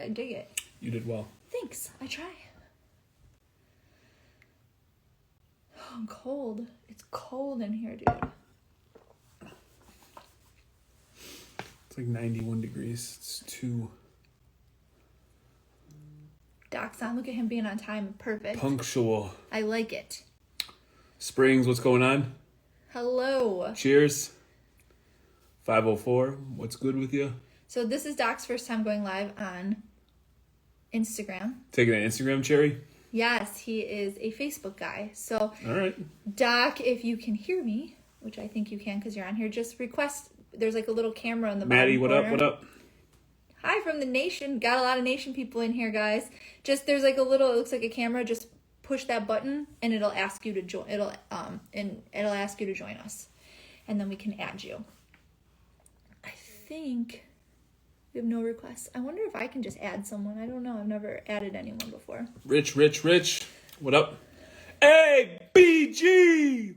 I dig it. You did well. Thanks. I try. Oh, I'm cold. It's cold in here, dude. It's like 91 degrees. It's too... Doc's on. Look at him being on time. Perfect. punctual. I like it. Springs, what's going on? Hello. Cheers. 504, what's good with you? So this is Doc's first time going live on Instagram. Taking an Instagram, Cherry? Yes, he is a Facebook guy. So, All right. Doc, if you can hear me, which I think you can because you're on here, just request. There's like a little camera in the Maddie, bottom what corner. up, what up? Hi from the nation. Got a lot of nation people in here, guys. Just there's like a little, it looks like a camera. Just push that button and it'll ask you to join. It'll ask you to join us, and then we can add you. I think we have no requests. I wonder if I can just add someone. I don't know. I've never added anyone before. Rich, what up? Hey, BG!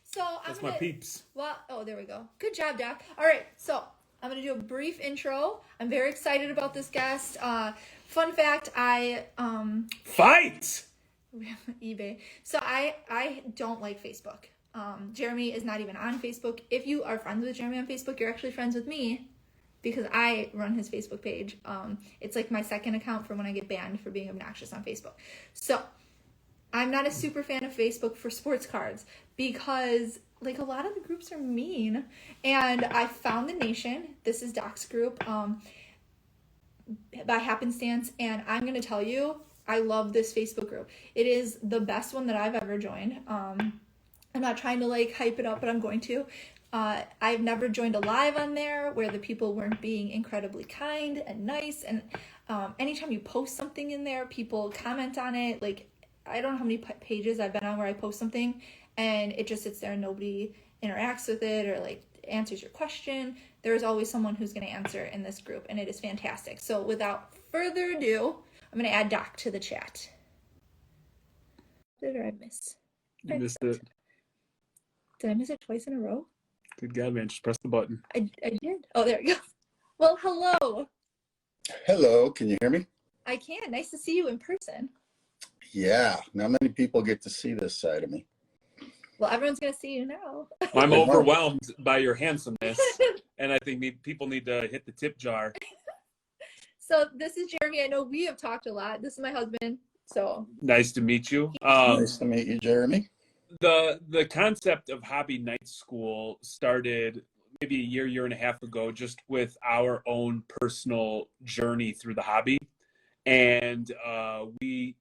So That's my peeps. Well, oh, there we go. Good job, Doc. All right, so I'm going to do a brief intro. I'm very excited about this guest. Fun fact, Fight! we have eBay. So I don't like Facebook. Jeremy is not even on Facebook. If you are friends with Jeremy on Facebook, you're actually friends with me because I run his Facebook page. It's like my second account for when I get banned for being obnoxious on Facebook. So I'm not a super fan of Facebook for sports cards because like a lot of the groups are mean. And I found the Nation. This is Doc's group by happenstance. And I'm going to tell you, I love this Facebook group. It is the best one that I've ever joined. I'm not trying to like hype it up, but I'm going to. I've never joined a live on there where the people weren't being incredibly kind and nice. And anytime you post something in there, people comment on it. Like, I don't know how many pages I've been on where I post something and it just sits there and nobody interacts with it or like answers your question. There's always someone who's going to answer in this group, and it is fantastic. So without further ado, I'm going to add Doc to the chat. Did I miss? You missed it. Did I miss it twice in a row? Good God, man. Just press the button. I did. Oh, there we go. Well, hello. Hello, can you hear me? I can. Nice to see you in person. Yeah, not many people get to see this side of me. Well, everyone's going to see you now. I'm overwhelmed by your handsomeness, and I think people need to hit the tip jar. So this is Jeremy. I know we have talked a lot. This is my husband. So Nice to meet you. Nice to meet you, Jeremy. The concept of Hobby Night School started maybe a year and a half ago, just with our own personal journey through the hobby. And we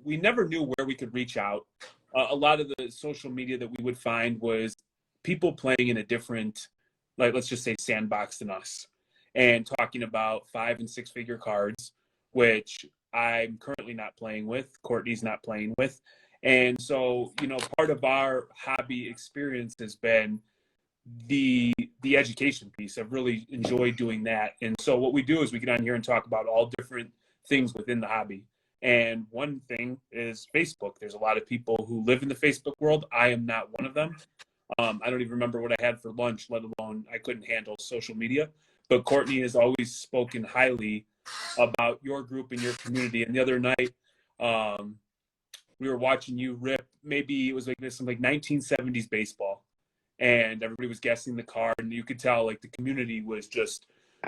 never knew where we could reach out. A lot of the social media that we would find was people playing in a different, like, let's just say sandbox than us, and talking about 5 and 6 figure cards, which I'm currently not playing with, Courtney's not playing with. And so, part of our hobby experience has been the education piece. I've really enjoyed doing that. And so what we do is we get on here and talk about all different things within the hobby. And one thing is Facebook. There's a lot of people who live in the Facebook world. I am not one of them. I don't even remember what I had for lunch, let alone I couldn't handle social media. But Courtney has always spoken highly about your group and your community. And the other night, we were watching you rip, maybe it was like this, some like 1970s baseball. And everybody was guessing the card. And you could tell like the community was just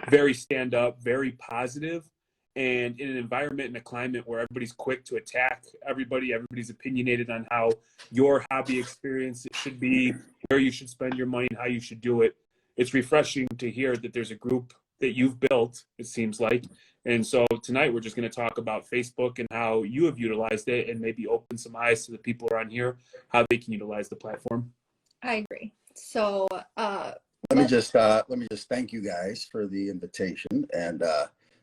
very stand up, very positive. And in an environment and a climate where everybody's quick to attack everybody's opinionated on how your hobby experience it should be, where you should spend your money and how you should do it. It's refreshing to hear that there's a group that you've built, it seems like. And so tonight we're just going to talk about Facebook and how you have utilized it and maybe open some eyes to the people around here, how they can utilize the platform. I agree. So Let me just thank you guys for the invitation. And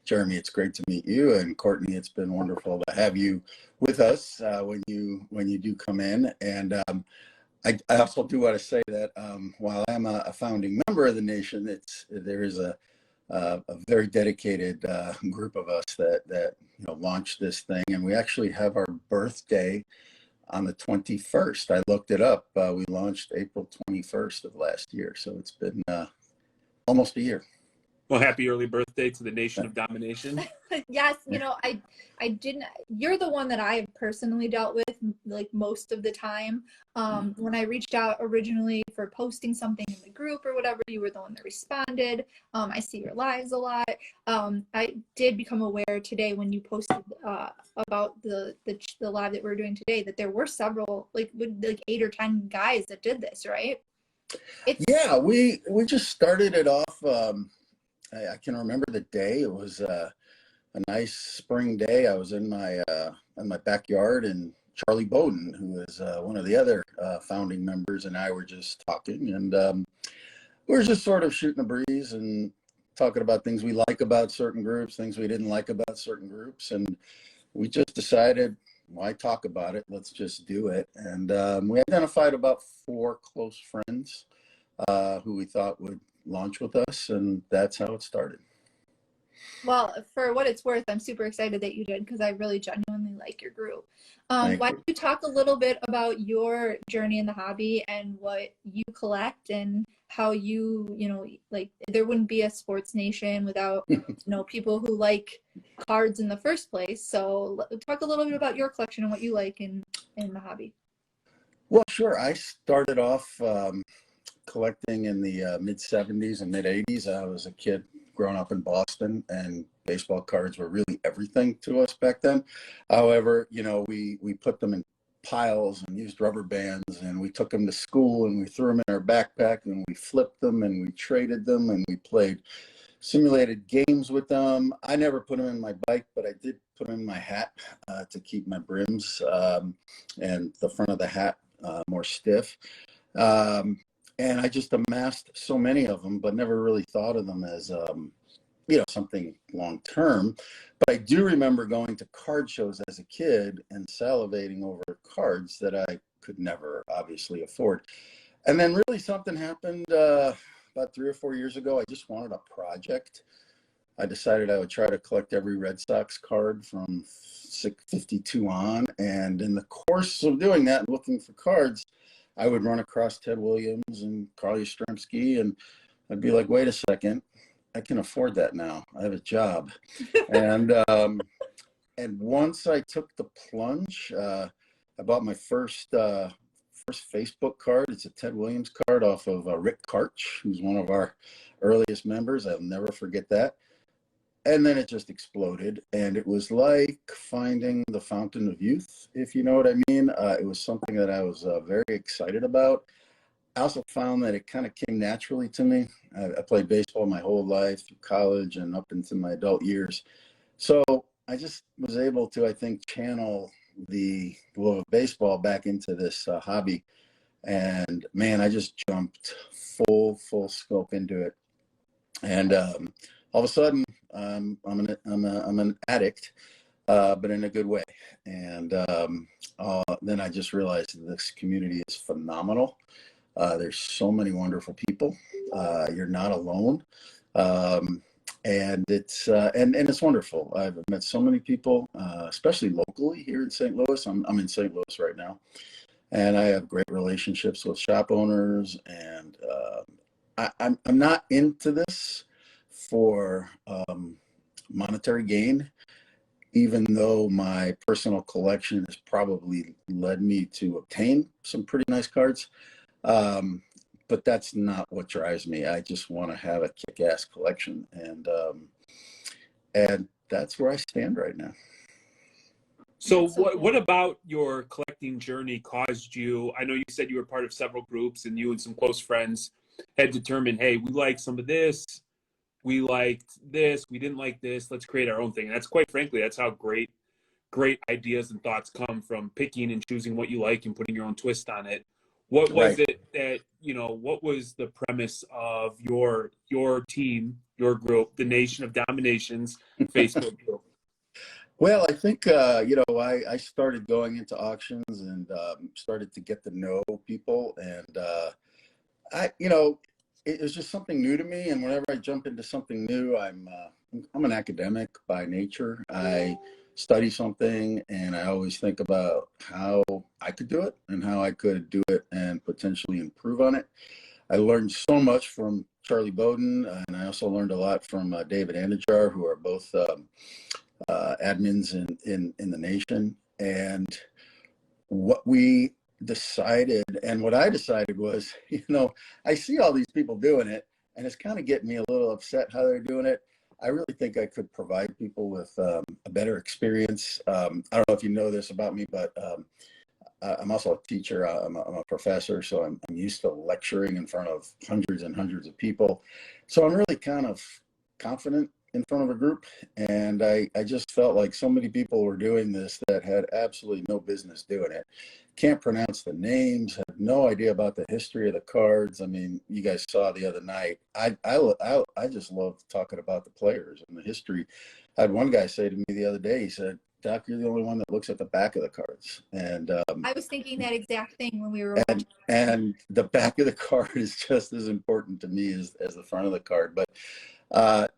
Jeremy, it's great to meet you, and Courtney, it's been wonderful to have you with us when you do come in. And I also do want to say that while I'm a founding member of the Nation, there is a very dedicated group of us that launched this thing, and we actually have our birthday on the 21st. I looked it up. We launched April 21st of last year, so it's been almost a year. Well, happy early birthday to the nation of domination. Yes, I didn't. You're the one that I personally dealt with like most of the time. When I reached out originally for posting something in the group or whatever, you were the one that responded. I see your lives a lot. I did become aware today when you posted about the live that we're doing today that there were several like 8 or 10 guys that did this, right? Yeah, we just started it off. I can remember the day. It was a nice spring day. I was in my backyard, and Charlie Bowden, who is one of the other founding members, and I were just talking, and we were just sort of shooting a breeze and talking about things we like about certain groups, things we didn't like about certain groups, and we just decided, why talk about it? Let's just do it. And we identified about 4 close friends who we thought would launch with us, and that's how it started. Well, for what it's worth, I'm super excited that you did because I really genuinely like your group. Why don't you talk a little bit about your journey in the hobby and what you collect and how like there wouldn't be a sports nation without, people who like cards in the first place. So talk a little bit about your collection and what you like in the hobby. Well, sure. I started off collecting in the mid 70s and mid 80s. I was a kid growing up in Boston, and baseball cards were really everything to us back then. However, we put them in piles and used rubber bands, and we took them to school, and we threw them in our backpack, and we flipped them, and we traded them, and we played simulated games with them. I never put them in my bike, but I did put them in my hat to keep my brims and the front of the hat more stiff. And I just amassed so many of them, but never really thought of them as, something long term. But I do remember going to card shows as a kid and salivating over cards that I could never obviously afford. And then really something happened about 3 or 4 years ago. I just wanted a project. I decided I would try to collect every Red Sox card from 52 on. And in the course of doing that, looking for cards, I would run across Ted Williams and Carl Yastrzemski, and I'd be like, wait a second, I can afford that now. I have a job. And once I took the plunge, I bought my first Facebook card. It's a Ted Williams card off of Rick Karch, who's one of our earliest members. I'll never forget that. And then it just exploded, and it was like finding the fountain of youth, if you know what I mean. It was something that I was very excited about. I also found that it kind of came naturally to me. I played baseball my whole life through college and up into my adult years. So I just was able to, I think, channel the love of baseball back into this hobby. And man, I just jumped full scope into it. And all of a sudden, I'm an addict, but in a good way. And then I just realized that this community is phenomenal. There's so many wonderful people. You're not alone, and it's wonderful. I've met so many people, especially locally here in St. Louis. I'm in St. Louis right now, and I have great relationships with shop owners. And I'm not into this for monetary gain, even though my personal collection has probably led me to obtain some pretty nice cards. But that's not what drives me. I just want to have a kick-ass collection, and that's where I stand right now. So what about your collecting journey caused you? I know you said you were part of several groups, and you and some close friends had determined, hey, we like some of this, we liked this, we didn't like this, let's create our own thing. And that's, quite frankly, that's how great ideas and thoughts come, from picking and choosing what you like and putting your own twist on it. What was it that, what was the premise of your team, your group, the Nation of Dominations Facebook group? Well, I think, I started going into auctions and started to get to know people. And, it was just something new to me. And whenever I jump into something new, I'm an academic by nature. I study something, and I always think about how I could do it and how I could do it and potentially improve on it. I learned so much from Charlie Bowden, and I also learned a lot from David Andujar, who are both admins in the nation. And what we decided, and what I decided was, I see all these people doing it, and it's kind of getting me a little upset how they're doing it. I really think I could provide people with a better experience. I don't know if you know this about me, but I'm also a teacher. I'm a professor, so I'm used to lecturing in front of hundreds and hundreds of people. So I'm really kind of confident in front of a group. And I just felt like so many people were doing this that had absolutely no business doing it. Can't pronounce the names, have no idea about the history of the cards. I mean, you guys saw the other night. I just love talking about the players and the history. I had one guy say to me the other day, he said, "Doc, you're the only one that looks at the back of the cards." And I was thinking that exact thing when we were and the back of the card is just as important to me as the front of the card. But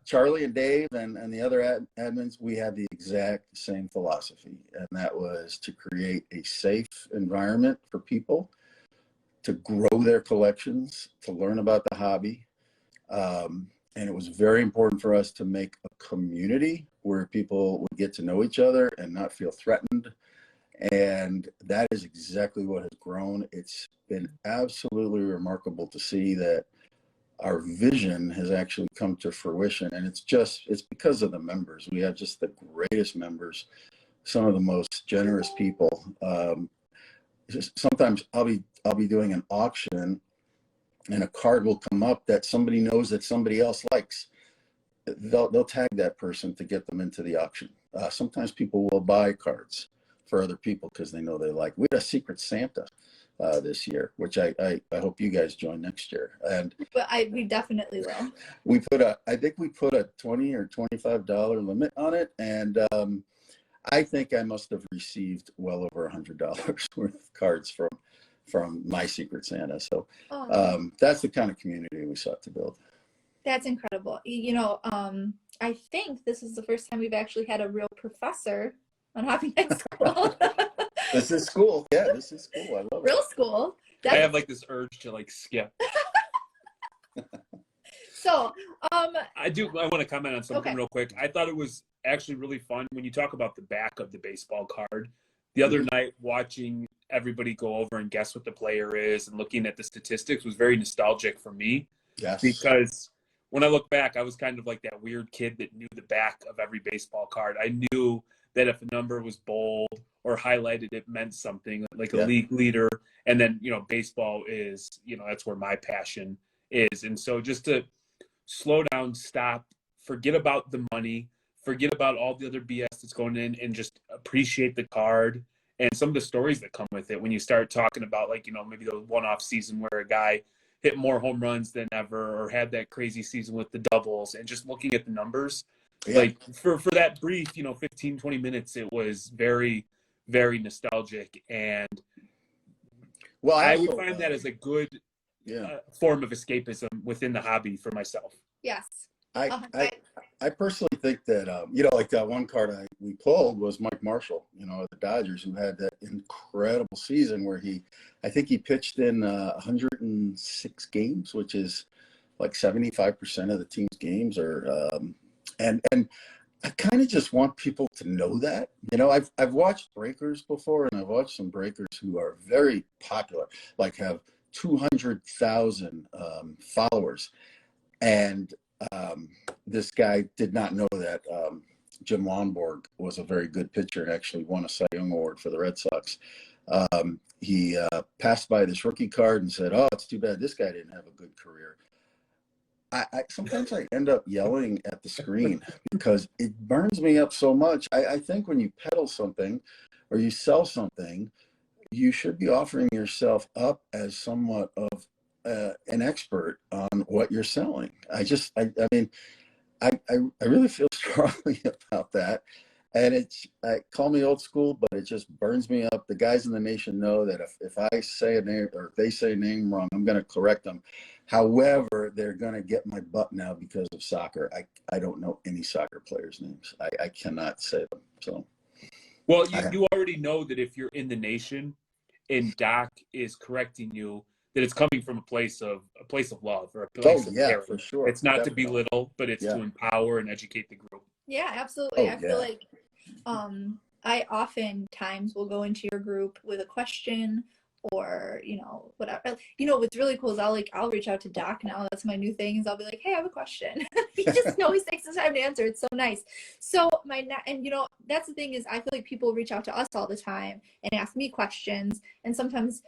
Charlie and Dave and the other admins, we had the exact same philosophy, and that was to create a safe environment for people to grow their collections, to learn about the hobby. And it was very important for us to make a community where people would get to know each other and not feel threatened. And that is exactly what has grown. It's been absolutely remarkable to see that our vision has actually come to fruition. And it's because of the members. We have just the greatest members, some of the most generous people. Sometimes I'll be doing an auction, and a card will come up that somebody knows that somebody else likes. They'll tag that person to get them into the auction. Sometimes people will buy cards for other people because they know they like. We had a Secret Santa this year, which I hope you guys join next year. And but we definitely will. I think we put a $20 or $25 limit on it, and I think I must have received well over $100 worth of cards from my Secret Santa. So that's the kind of community we sought to build. That's incredible. I think this is the first time we've actually had a real professor on Hobby Night School. This is school. Yeah, this is school. I love it. Real school. I have like this urge to like skip. So, I want to comment on something real quick. I thought it was actually really fun when you talk about the back of the baseball card. The other night, watching everybody go over and guess what the player is and looking at the statistics was very nostalgic for me. Yes. Because when I look back, I was kind of like that weird kid that knew the back of every baseball card. I knew that if a number was bold or highlighted, it meant something, like a league leader. And then, baseball is, that's where my passion is. And so just to slow down, stop, forget about the money, forget about all the other BS that's going in, and just appreciate the card and some of the stories that come with it. When you start talking about maybe the one-off season where a guy hit more home runs than ever or had that crazy season with the doubles, and just looking at the numbers, like for that brief, 15, 20 minutes, it was very, very nostalgic. And I would find that as a good form of escapism within the hobby for myself. Yes. I personally think that, like that one card we pulled was Mike Marshall, of the Dodgers, who had that incredible season where I think he pitched in 106 games, which is like 75% of the team's games. And I kind of just want people to know that. I've watched breakers before, and I've watched some breakers who are very popular, like have 200,000 followers. And this guy did not know that Jim Lonborg was a very good pitcher and actually won a Cy Young Award for the Red Sox. He passed by this rookie card and said, "Oh, it's too bad this guy didn't have a good career." Sometimes I end up yelling at the screen because it burns me up so much. I think when you peddle something or you sell something, you should be offering yourself up as somewhat of an expert on what you're selling. I really feel strongly about that. And call me old school, but it just burns me up. The guys in the nation know that if I say a name or if they say a name wrong, I'm going to correct them. However, they're going to get my butt now because of soccer. I don't know any soccer players' names. I cannot say them. So, well, you already know that if you're in the nation and Doc is correcting you, that it's coming from a place of love or a Oh place of yeah, caring. for sure. It's not to Definitely. belittle, but it's Yeah. to empower and educate the group. Yeah, absolutely. Oh I feel yeah. like I oftentimes will go into your group with a question or, whatever. What's really cool is I'll reach out to Doc now. That's my new thing is I'll be like, hey, I have a question. He just always takes the time to answer. It's so nice. So that's the thing is I feel like people reach out to us all the time and ask me questions. And sometimes,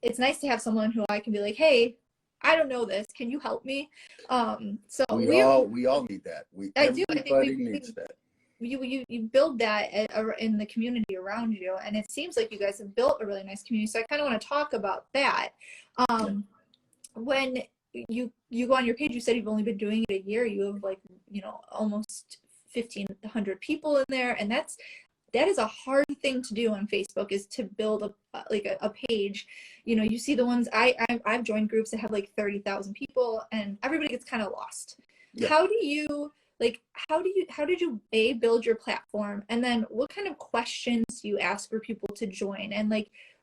it's nice to have someone who I can be like, hey, I don't know this. Can you help me? So We all need that. I do. I think Everybody needs that. you build that in the community around you, and it seems like you guys have built a really nice community. So I kind of want to talk about that. When you go on your page, you said you've only been doing it a year. You have almost 1,500 people in there, and that is a hard thing to do on Facebook, is to build a page. You see the ones I've joined groups that have like 30,000 people, and everybody gets kind of lost. Yeah. How did you build your platform, and then what kind of questions do you ask for people to join, and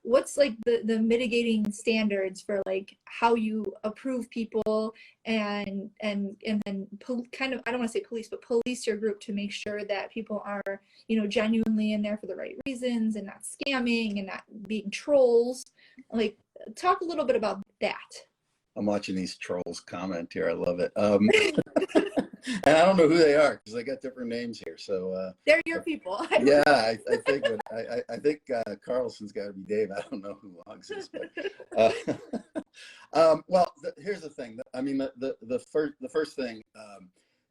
what's the mitigating standards for how you approve people and then kind of, I don't want to say police, but police your group to make sure that people are genuinely in there for the right reasons and not scamming and not being trolls. Talk a little bit about that. I'm watching these trolls comment here. I love it. And I don't know who they are because they got different names here. So they're your people. Yeah, I think Carlson's got to be Dave. I don't know who Logs is, but well, here's the thing. I mean, the first thing,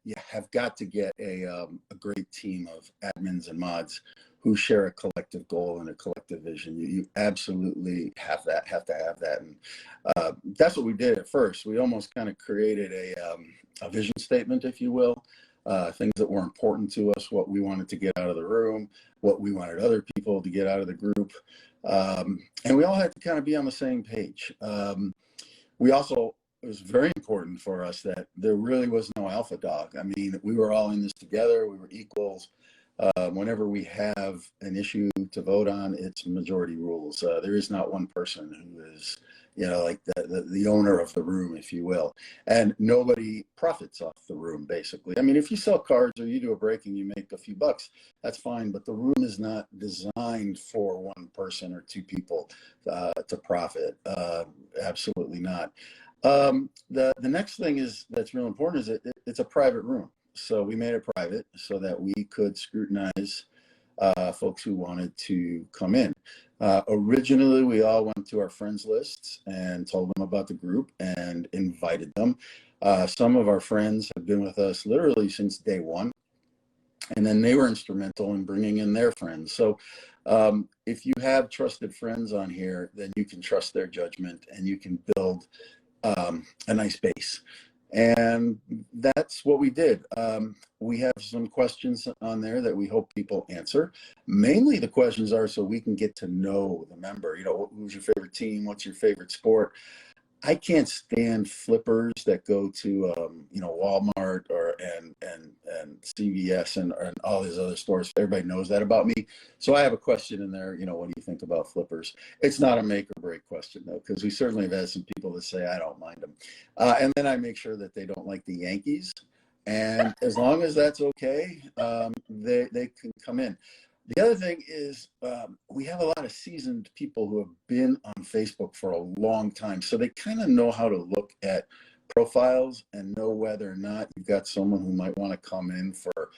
you have got to get a great team of admins and mods who share a collective goal and a collective vision. You absolutely have to have that, and that's what we did at first. We almost kind of created a vision statement, if you will, things that were important to us, what we wanted to get out of the room, what we wanted other people to get out of the group, and we all had to kind of be on the same page. It was very important for us that there really was no alpha dog. I mean, we were all in this together. We were equals. Whenever we have an issue to vote on, it's majority rules. There is not one person who is, like the owner of the room, if you will. And nobody profits off the room, basically. I mean, if you sell cards or you do a break and you make a few bucks, that's fine. But the room is not designed for one person or two people to profit. Absolutely not. The next thing that's real important is it's a private room. So we made it private so that we could scrutinize folks who wanted to come in. Originally, we all went to our friends lists and told them about the group and invited them. Some of our friends have been with us literally since day one, and then they were instrumental in bringing in their friends. So if you have trusted friends on here, then you can trust their judgment and you can build a nice base. And that's what we did. We have some questions on there that we hope people answer. Mainly the questions are so we can get to know the member. Who's your favorite team? What's your favorite sport? I can't stand flippers that go to Walmart and CVS and all these other stores. Everybody knows that about me. So I have a question in there. What do you think about flippers? It's not a make or break question though, because we certainly have had some people that say I don't mind them, and then I make sure that they don't like the Yankees. And as long as that's okay, they can come in. The other thing is we have a lot of seasoned people who have been on Facebook for a long time. So they kind of know how to look at profiles and know whether or not you've got someone who might want to come in for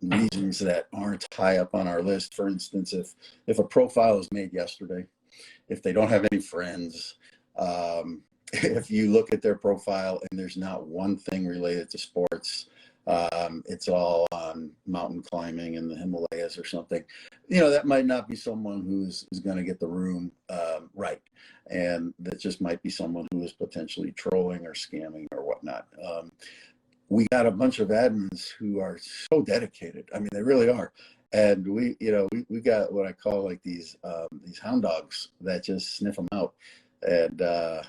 reasons that aren't high up on our list. For instance, if a profile is made yesterday, if they don't have any friends, if you look at their profile and there's not one thing related to sports, it's all on mountain climbing in the Himalayas or something, that might not be someone who's going to get the room right. And that just might be someone who is potentially trolling or scamming or whatnot. We got a bunch of admins who are so dedicated. I mean, they really are. And we got what I call these hound dogs that just sniff them out. And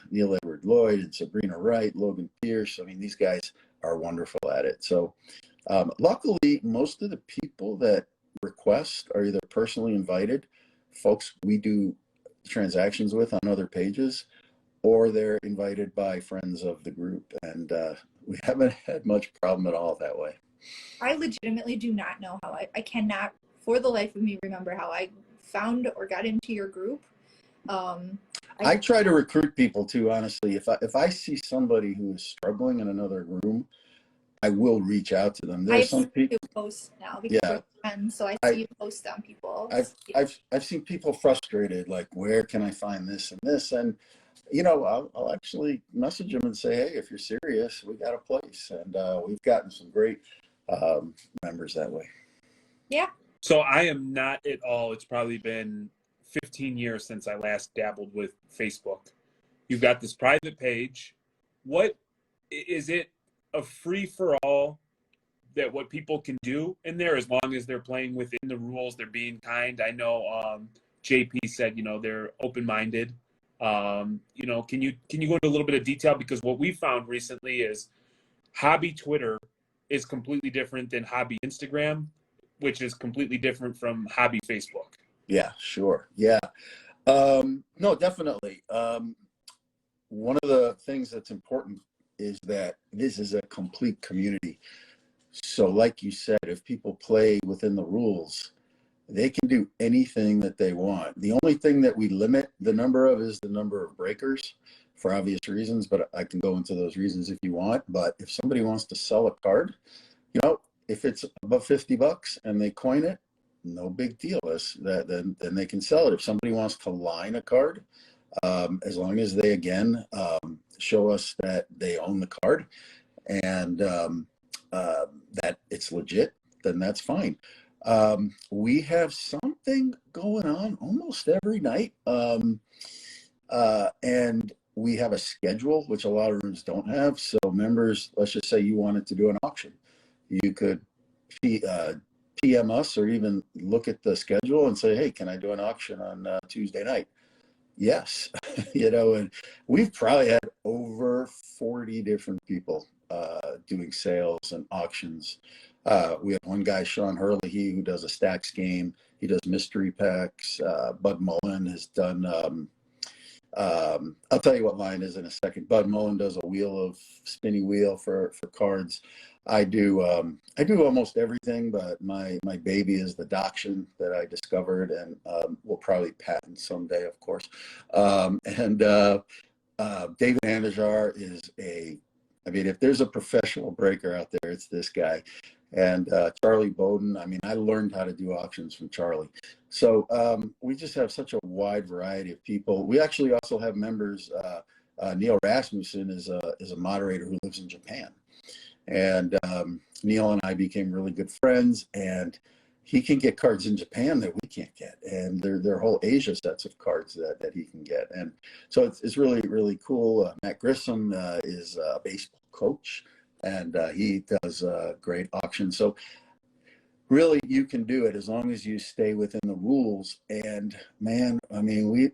Neil Edward Lloyd and Sabrina Wright, Logan Pierce. I mean, these guys are wonderful at it. So luckily, most of the people that request are either personally invited, folks we do transactions with on other pages, or they're invited by friends of the group. And we haven't had much problem at all that way. I legitimately do not know how I cannot for the life of me remember how I found or got into your group. I try to recruit people too, honestly. If I see somebody who is struggling in another room, I will reach out to them. There's some people post now because we're friends, so I see you post on people. I've seen people frustrated, like, where can I find this and this? And you know, I'll actually message them and say, hey, if you're serious, we got a place. And we've gotten some great members that way. Yeah. So I am not at all. It's probably been 15 years since I last dabbled with Facebook. You've got this private page. What is it? A free for all that what people can do in there as long as they're playing within the rules, they're being kind. I know JP said, you know, they're open-minded. You know, can you go into a little bit of detail? Because what we found recently is hobby Twitter is completely different than hobby Instagram, which is completely different from hobby Facebook. Yeah, sure. Yeah. No, definitely. One of the things that's important is that this is a complete community. So like you said, if people play within the rules, they can do anything that they want. The only thing that we limit the number of is the number of breakers for obvious reasons, but I can go into those reasons if you want. But if somebody wants to sell a card, you know, if it's above $50 and they coin it, no big deal. Then they can sell it. If somebody wants to line a card, as long as they, again, show us that they own the card and that it's legit, then that's fine. We have something going on almost every night. And we have a schedule, which a lot of rooms don't have. So members, let's just say you wanted to do an auction. You could PM us or even look at the schedule and say, hey, can I do an auction on Tuesday night? Yes. You know, and we've probably had over 40 different people doing sales and auctions. We have one guy, Sean Hurley, who does a stacks game. He does mystery packs. Bud Mullen has done, I'll tell you what line is in a second. Bud Mullen does a spinny wheel for cards. I do almost everything, but my baby is the Dachshund that I discovered, and we'll probably patent someday, of course. And David Andajar is if there's a professional breaker out there, it's this guy. And Charlie Bowden, I learned how to do auctions from Charlie. So we just have such a wide variety of people. We actually also have members. Neil Rasmussen is a moderator who lives in Japan. And Neil and I became really good friends, and he can get cards in Japan that we can't get, and there are whole Asia sets of cards that he can get. And so it's really, really cool. Matt Grissom is a baseball coach, and he does great auctions. So really, you can do it as long as you stay within the rules. And man, we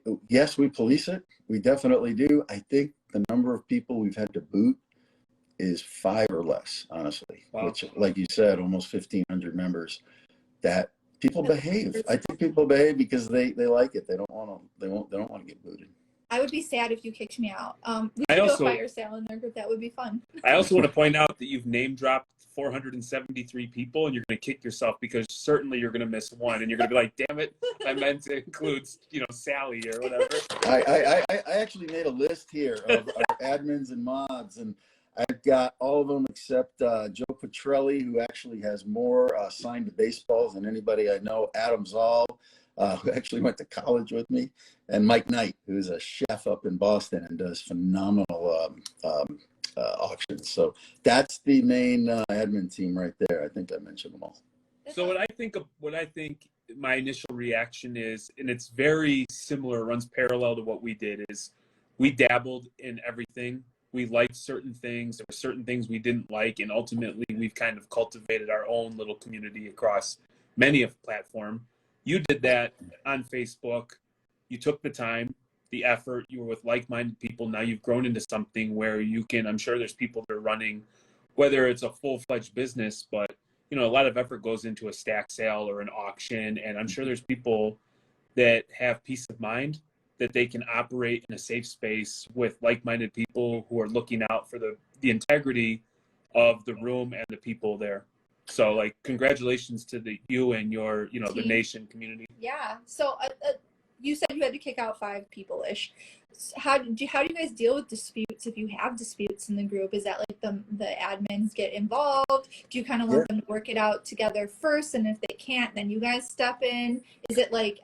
police it. We definitely do. I think the number of people we've had to boot is 5 or less, honestly. Wow. Which, like you said, almost 1,500 members. That people behave. I think people behave because they like it. They don't want to get booted. I would be sad if you kicked me out. We could do a fire sale in their group. That would be fun. I also want to point out that you've name dropped 473 people, and you're going to kick yourself because certainly you're going to miss one, and you're going to be like, "Damn it, I meant to include, Sally or whatever." I actually made a list here of our admins and mods, and I've got all of them except Joe Petrelli, who actually has more signed baseballs than anybody I know. Adam Zoll, who actually went to college with me, and Mike Knight, who's a chef up in Boston and does phenomenal auctions. So that's the main admin team right there. I think I mentioned them all. So what I think my initial reaction is, and it's very similar, runs parallel to what we did, is we dabbled in everything. We liked certain things. There were certain things we didn't like, and ultimately we've kind of cultivated our own little community across many of the platform. You did that on Facebook. You took the time, the effort. You were with like-minded people. Now you've grown into something where you can, I'm sure there's people that are running, whether it's a full-fledged business, but a lot of effort goes into a stack sale or an auction. And I'm sure there's people that have peace of mind that they can operate in a safe space with like-minded people who are looking out for the integrity of the room and the people there. So like, congratulations to you and your, the Team. nation community. Yeah. So you said you had to kick out 5 people-ish. How do you guys deal with disputes if you have disputes in the group? Is that like the admins get involved? Do you kind of want them to work it out together first, and if they can't, then you guys step in? Is it like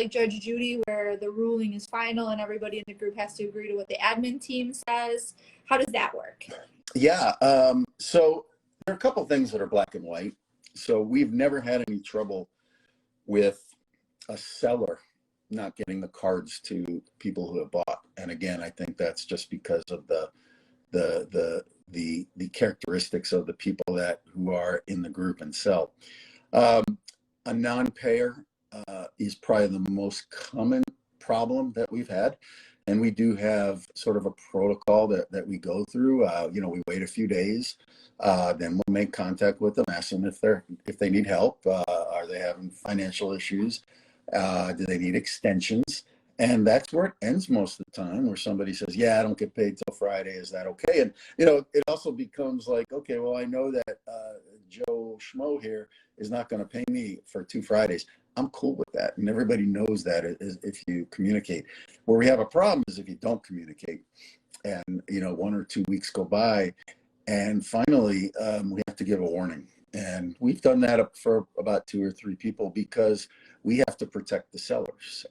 Judge Judy, where the ruling is final and everybody in the group has to agree to what the admin team says? How does that work? Yeah. So there are a couple things that are black and white. So we've never had any trouble with a seller not getting the cards to people who have bought. And again, I think that's just because of the characteristics of the people who are in the group and sell. A non-payer is probably the most common problem that we've had. And we do have sort of a protocol that we go through. We wait a few days, then we'll make contact with them, ask them if they need help. Are they having financial issues? Do they need extensions? And that's where it ends most of the time, where somebody says, yeah, I don't get paid till Friday. Is that okay? And, it also becomes like, okay, well, I know that Joe Schmo here is not going to pay me for 2 Fridays. I'm cool with that. And everybody knows that if you communicate. Where we have a problem is if you don't communicate and, 1 or 2 weeks go by and finally we have to give a warning. And we've done that up for about 2 or 3 people because we have to protect the sellers.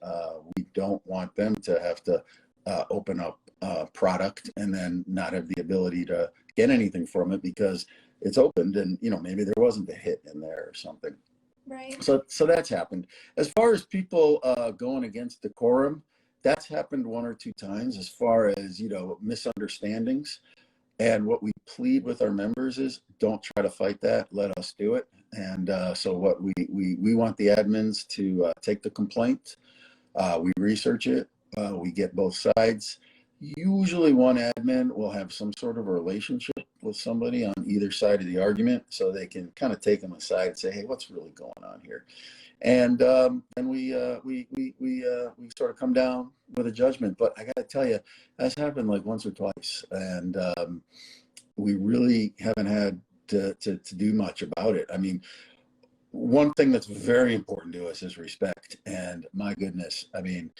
We don't want them to have to open up a product and then not have the ability to get anything from it because it's opened and, maybe there wasn't a hit in there or something. Right. So that's happened. As far as people going against decorum, that's happened 1 or 2 times. As far as, misunderstandings. And what we plead with our members is don't try to fight that. Let us do it. And so what we want the admins to take the complaint. We research it. We get both sides. Usually one admin will have some sort of a relationship with somebody on either side of the argument, so they can kind of take them aside and say, hey, what's really going on here? And then we sort of come down with a judgment. But I got to tell you, that's happened like once or twice. And we really haven't had to do much about it. I mean, one thing that's very important to us is respect. And my goodness, I mean,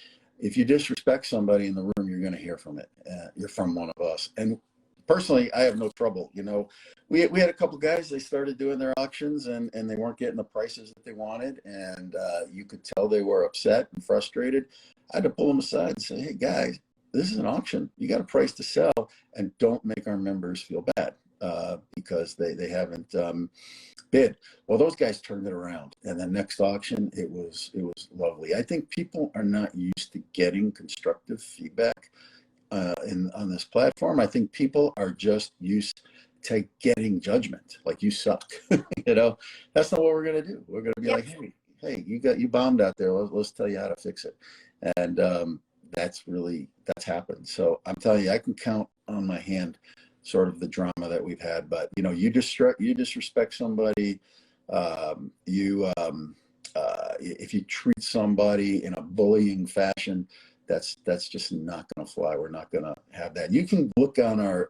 if you disrespect somebody in the room, you're going to hear from it. You're from one of us. And personally, I have no trouble. We had a couple guys, they started doing their auctions and they weren't getting the prices that they wanted. And you could tell they were upset and frustrated. I had to pull them aside and say, hey, guys, this is an auction. You got a price to sell, and don't make our members feel bad because they haven't bid. Well, those guys turned it around, and the next auction, it was lovely. I think people are not used to getting constructive feedback on this platform. I think people are just used to getting judgment, like you suck. That's not what we're gonna do. We're gonna be like, hey, you bombed out there. Let's tell you how to fix it. And that's happened. So I'm telling you, I can count on my hand sort of the drama that we've had. But you disrespect somebody, if you treat somebody in a bullying fashion, that's just not going to fly. We're not going to have that. You can look on our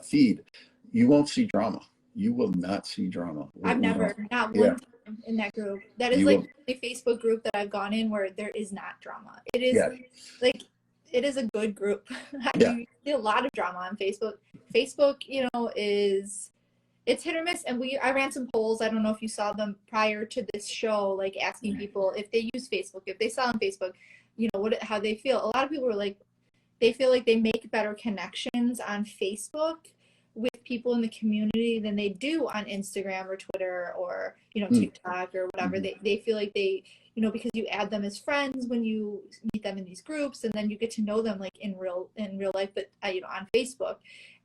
feed. You won't see drama. You will not see drama. I've never, not one time in that group. That is like the Facebook group that I've gone in where there is not drama. It is it is a good group. You see a lot of drama on Facebook. Facebook, it's hit or miss. And I ran some polls. I don't know if you saw them prior to this show, like asking people if they use Facebook, if they sell on Facebook, how they feel. A lot of people were like, they feel like they make better connections on Facebook with people in the community than they do on Instagram or Twitter or, TikTok or whatever. They feel like they, because you add them as friends when you meet them in these groups, and then you get to know them like in real life, but on Facebook,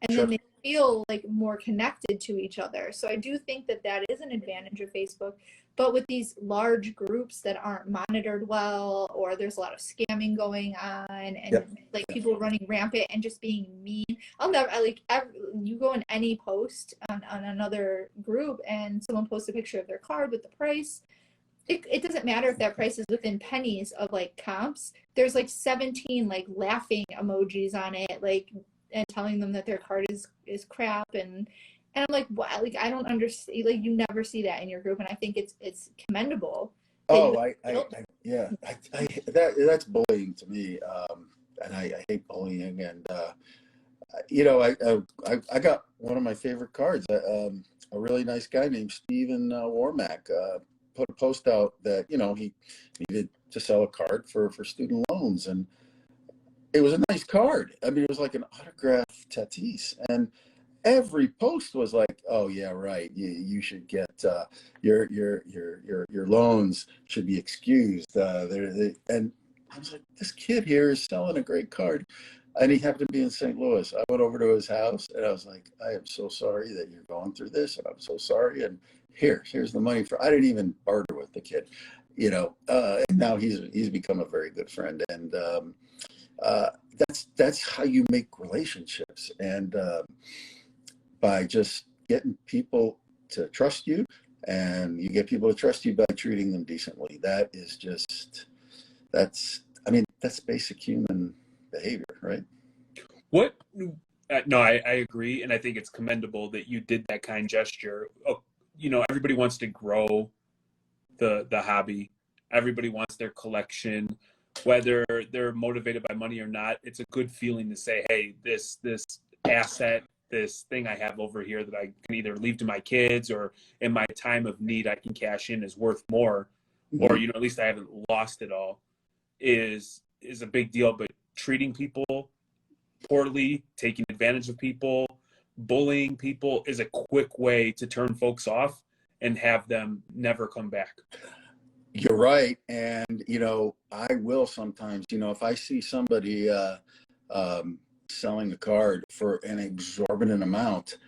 and then they feel like more connected to each other. So I do think that is an advantage of Facebook. But with these large groups that aren't monitored well, or there's a lot of scamming going on, and people running rampant and just being mean, you go in any post on another group and someone posts a picture of their card with the price, it doesn't matter if that price is within pennies of like comps. There's like 17 like laughing emojis on it, like, and telling them that their card is crap, and I'm like, wow, like I don't understand, like you never see that in your group, and I think it's commendable that you Oh, built. yeah, that's bullying to me, and I hate bullying. And you know, I got one of my favorite cards. A really nice guy named Steven Warmack put a post out that he needed to sell a card for student loans, and it was a nice card. I mean, it was like an autographed Tatis, and every post was like, "Oh yeah, right. You should get your loans should be excused." And I was like, "This kid here is selling a great card," and he happened to be in St. Louis. I went over to his house, and I was like, "I am so sorry that you're going through this, and I'm so sorry. And here's the money for." I didn't even barter with the kid, and now he's become a very good friend, and uh, that's how you make relationships, and by just getting people to trust you, and you get people to trust you by treating them decently. That's basic human behavior, right? What? No, I agree, and I think it's commendable that you did that kind gesture. Oh, everybody wants to grow the hobby. Everybody wants their collection, whether they're motivated by money or not. It's a good feeling to say, "Hey, this asset, this thing I have over here that I can either leave to my kids, or in my time of need I can cash in, is worth more, or Mm-hmm. at least I haven't lost it all," is a big deal. But treating people poorly, taking advantage of people, bullying people is a quick way to turn folks off and have them never come back. You're right. And, I will sometimes, if I see somebody selling a card for an exorbitant amount,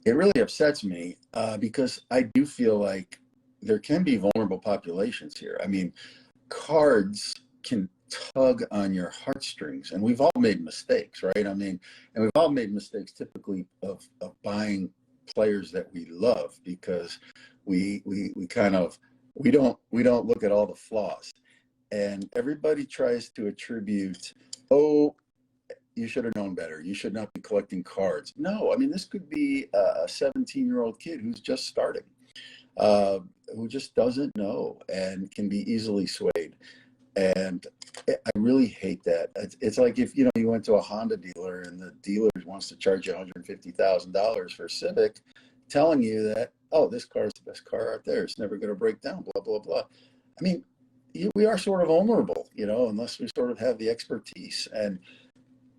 it really upsets me because I do feel like there can be vulnerable populations here. I mean, cards can tug on your heartstrings, and we've all made mistakes, right? I mean, and we've all made mistakes typically of buying players that we love because we kind of we don't look at all the flaws, and everybody tries to attribute, oh, you should have known better, you should not be collecting cards. No, I mean, this could be a 17-year-old kid who's just starting, uh, who just doesn't know and can be easily swayed. And I really hate that. It's like if you went to a Honda dealer and the dealer wants to charge you $150,000 for a Civic, telling you that, oh, this car is the best car out there, it's never going to break down, blah blah blah. I mean, we are sort of vulnerable, unless we sort of have the expertise, and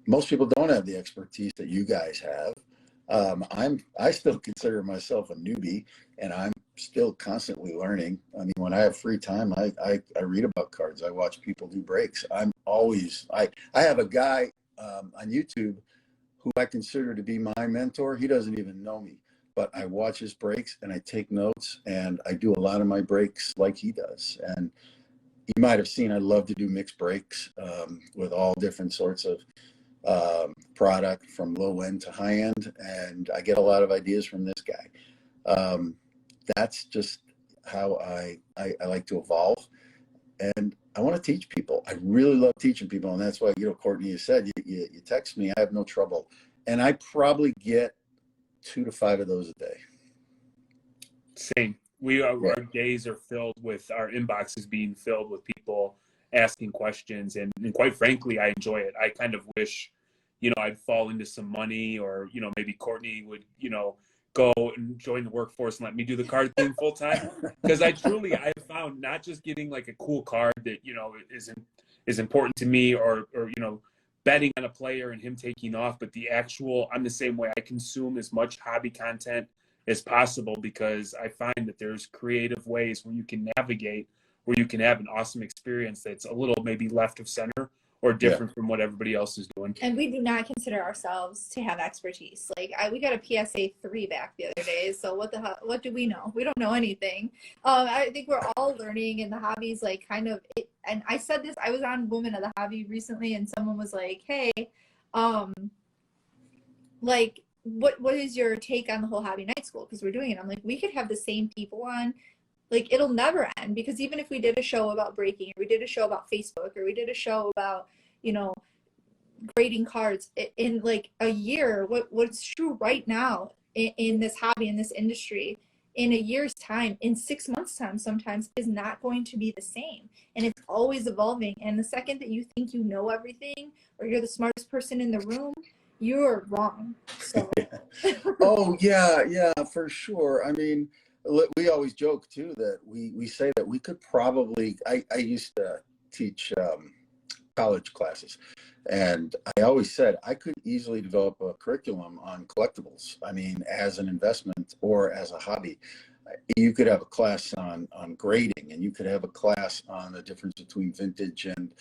most people don't have the expertise that you guys have. I still consider myself a newbie, and I'm still constantly learning. I mean, when I have free time, I read about cards. I watch people do breaks. I have a guy on YouTube who I consider to be my mentor. He doesn't even know me, but I watch his breaks and I take notes, and I do a lot of my breaks like he does. And you might have seen I love to do mixed breaks with all different sorts of product from low end to high end, and I get a lot of ideas from this guy. That's just how I like to evolve, and I want to teach people. I really love teaching people, and that's why, Courtney, you said you text me. I have no trouble, and I probably get 2 to 5 of those a day. Same. Our days are filled with our inboxes being filled with people asking questions, and quite frankly, I enjoy it. I kind of wish, I'd fall into some money, or maybe Courtney would, go and join the workforce and let me do the card thing full time, because I have found not just getting like a cool card that is important to me, or betting on a player and him taking off, but I'm the same way. I consume as much hobby content as possible, because I find that there's creative ways where you can navigate, where you can have an awesome experience that's a little maybe left of center or different from what everybody else is doing. And we do not consider ourselves to have expertise. Like we got a PSA 3 back the other day, so what the hell? What do we know? We don't know anything. I think we're all learning, and the hobby's like kind of it. And I said this. I was on Women of the Hobby recently, and someone was like, "Hey, like what is your take on the whole hobby night school? Because we're doing it." I'm like, we could have the same people on Like it'll never end, because even if we did a show about breaking, or we did a show about Facebook, or we did a show about, you know, grading cards in like a year, what's true right now in this hobby, in this industry, in a year's time, in 6 months time, sometimes is not going to be the same, and it's always evolving. And the second that you think you know everything, or you're the smartest person in the room, you're wrong. So Oh yeah, for sure. I mean, we always joke too that we say that we could probably. I used to teach college classes, and I always said I could easily develop a curriculum on collectibles. I mean, as an investment or as a hobby. You could have a class on grading, and you could have a class on the difference between vintage and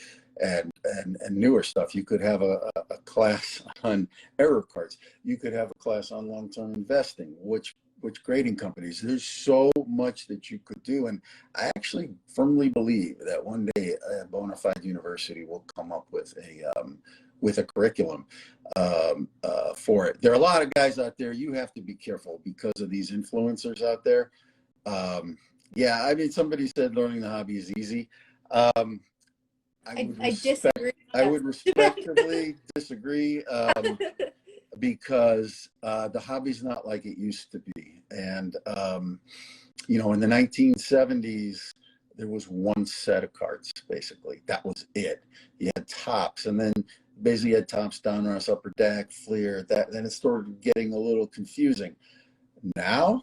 newer stuff. You could have a class on error cards. You could have a class on long-term investing, which grading companies. There's so much that you could do, and I actually firmly believe that one day a bona fide university will come up with a curriculum for it. There are a lot of guys out there. You have to be careful because of these influencers out there. Yeah, I mean, somebody said learning the hobby is easy. I disagree. I would respectively disagree, because the hobby's not like it used to be. And you know, in the 1970s, there was one set of cards, basically. That was it. You had tops, and then basically you had tops, donruss, upper deck, fleer. Then it started getting a little confusing. Now,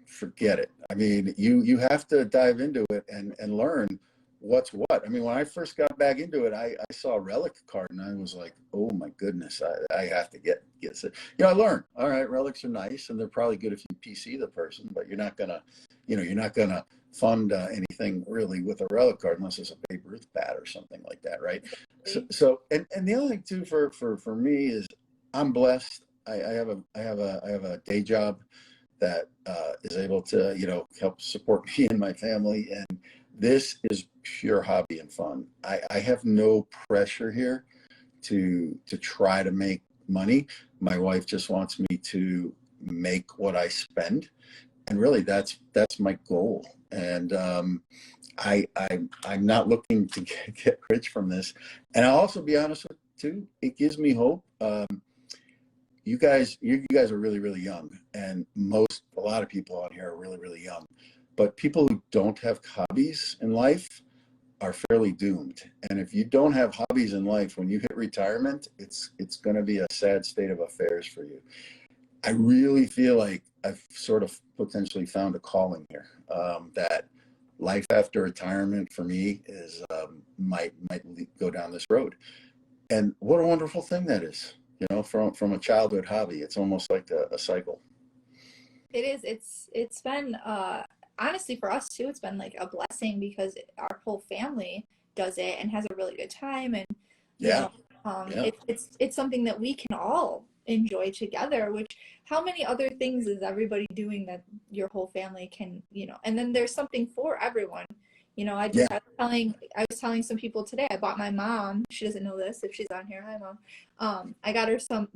forget it. I mean, you have to dive into it and learn what's what. I mean, when I first got back into it, I saw a relic card and I was like, oh my goodness, I have to get it. You know, I learned, all right, relics are nice and they're probably good if you PC the person, but you're not gonna fund anything really with a relic card unless it's a Babe Ruth bat or something like that, right? So and the other thing too for me is I'm blessed. I have a day job that is able to, you know, help support me and my family, and this is pure hobby and fun. I have no pressure here to try to make money. My wife just wants me to make what I spend, and really that's my goal. And I'm not looking to get rich from this. And I'll also be honest with you too, it gives me hope. You guys are really, really young, and a lot of people on here are really, really young. But people who don't have hobbies in life are fairly doomed. And if you don't have hobbies in life, when you hit retirement, it's going to be a sad state of affairs for you. I really feel like I've sort of potentially found a calling here, that life after retirement for me is might go down this road. And what a wonderful thing that is. You know, from a childhood hobby, it's almost like a cycle. It is. It's been honestly for us too. It's been like a blessing because our whole family does it and has a really good time, and you Yeah. know, Yeah. it's something that we can all enjoy together. Which how many other things is everybody doing that your whole family can, you know? And then there's something for everyone. You know, Yeah. I was telling some people today, I bought my mom, she doesn't know this if she's on here, hi mom. I got her some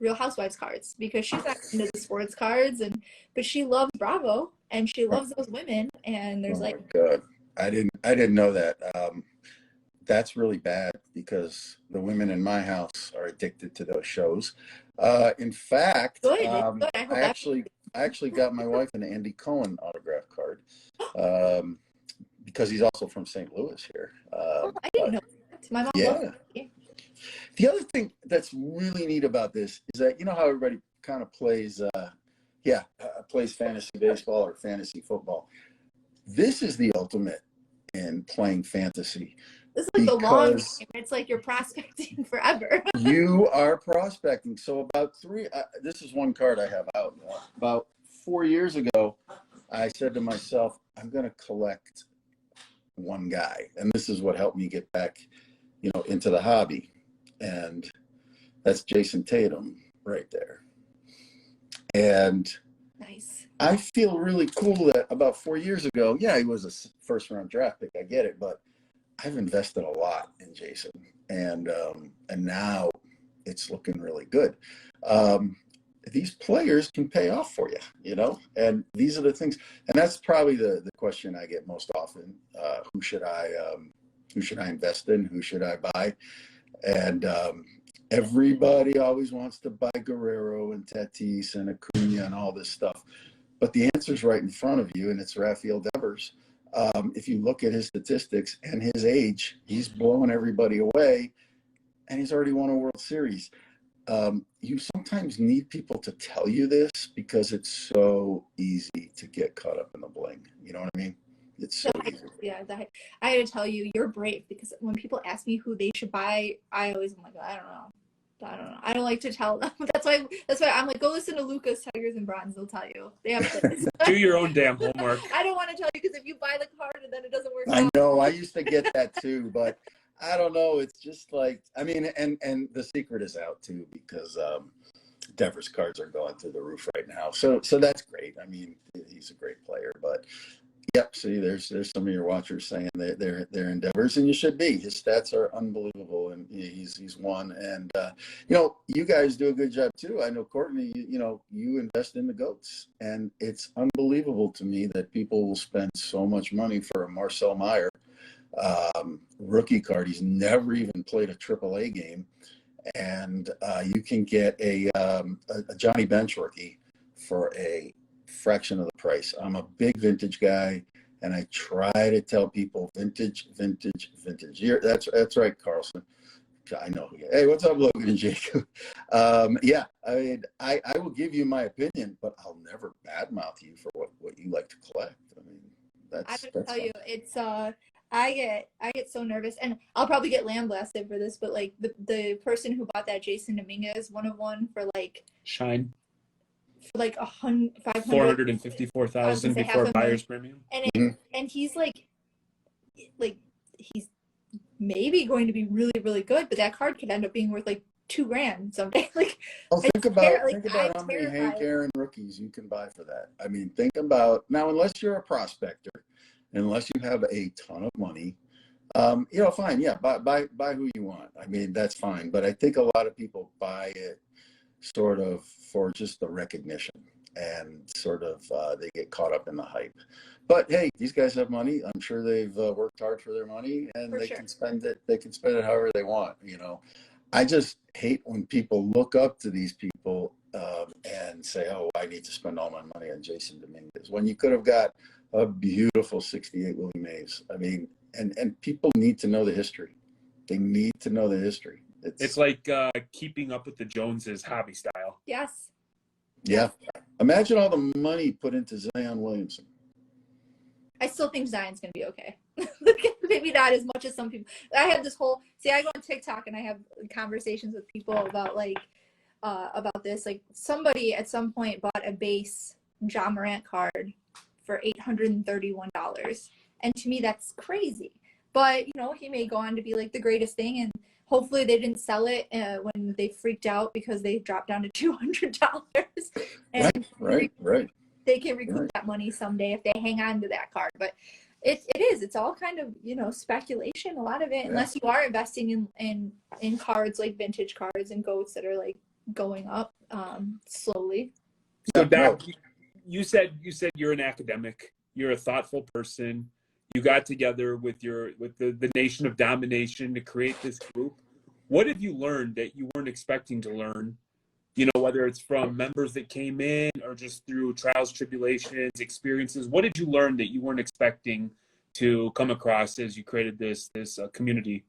Real Housewives cards because she's not into the sports cards, but she loves Bravo and she loves those women, and there's Oh like, my God. I didn't know that. That's really bad because the women in my house are addicted to those shows. In fact, good, good. I hope I actually got my wife an Andy Cohen autograph card, because he's also from St. Louis here. oh, I didn't know that. My mom loves Yeah. it. The other thing that's really neat about this is that, you know how everybody kind of plays, plays fantasy baseball or fantasy football. This is the ultimate in playing fantasy. This is like the long Because game. It's like you're prospecting forever. you are prospecting. So this is one card I have out. About 4 years ago, I said to myself, I'm going to collect one guy. And this is what helped me get back, you know, into the hobby. And that's Jason Tatum right there. And Nice. I feel really cool that about 4 years ago, yeah, he was a first round draft pick. I get it, but I've invested a lot in Jason, and now it's looking really good. these players can pay off for you, you know, and these are the things. And that's probably the question I get most often. Who should I invest in? Who should I buy? And everybody always wants to buy Guerrero and Tatis and Acuna and all this stuff. But the answer's right in front of you, and it's Rafael Devers. If you look at his statistics and his age, he's blowing everybody away, and he's already won a World Series. You sometimes need people to tell you this because it's so easy to get caught up in the bling. You know what I mean? It's so easy. Yeah, I had to tell you, you're brave, because when people ask me who they should buy, I always am like, I don't know. I don't like to tell them. That's why I'm like, go listen to Lucas, Tigers and Bronze. They'll tell you. They have to do your own damn homework. I don't want to tell you, because if you buy the card and then it doesn't work I out. know. I used to get that too, but I don't know. It's just like, I mean, and the secret is out too, because Devers cards are going through the roof right now. So that's great. I mean, he's a great player, but yep. See, there's some of your watchers saying that they're endeavors, and you should be. His stats are unbelievable, and he's won. And you know, you guys do a good job too. I know, Courtney, you invest in the goats, and it's unbelievable to me that people will spend so much money for a Marcel Meyer rookie card. He's never even played a AAA game, and you can get a Johnny Bench rookie for a fraction of the price. I'm a big vintage guy, and I try to tell people vintage. That's right, Carlson. I know. Hey, what's up, Logan and Jacob? Yeah, I mean, I will give you my opinion, but I'll never badmouth you for what you like to collect. I mean, that's tell fun. you, it's I get so nervous, and I'll probably get lambasted for this, but like the person who bought that Jason Dominguez 1/1 for like Shine. For like 500, 454,000 before buyer's premium, and he's like he's maybe going to be really, really good, but that card could end up being worth like $2,000 someday. Like, think about how many Hank Aaron rookies you can buy for that. I mean, think about now, unless you're a prospector, unless you have a ton of money, fine, yeah, buy who you want. I mean, that's fine. But I think a lot of people buy it sort of for just the recognition, and sort of they get caught up in the hype. But hey, these guys have money. I'm sure they've worked hard for their money, and can spend it. They can spend it however they want. I just hate when people look up to these people and say, "Oh, I need to spend all my money on Jason Dominguez," when you could have got a beautiful '68 Willie Mays. I mean, and people need to know the history. They need to know the history. It's like keeping up with the Joneses hobby style. Yes. Yeah. Imagine all the money put into Zion Williamson. I still think Zion's going to be okay. Maybe not as much as some people. I have this whole, I go on TikTok and I have conversations with people about about this. Like, somebody at some point bought a base Ja Morant card for $831. And to me, that's crazy. But, he may go on to be like the greatest thing, and hopefully they didn't sell it when they freaked out because they dropped down to $200. And right. They can recoup that money someday if they hang on to that card. But it's all kind of, speculation, a lot of it, unless you are investing in cards like vintage cards and goats that are like going up slowly. So Doc, you said you're an academic, you're a thoughtful person. You got together with the Nation of Domination to create this group. What have you learned that you weren't expecting to learn? Whether it's from members that came in or just through trials, tribulations, experiences. What did you learn that you weren't expecting to come across as you created this community?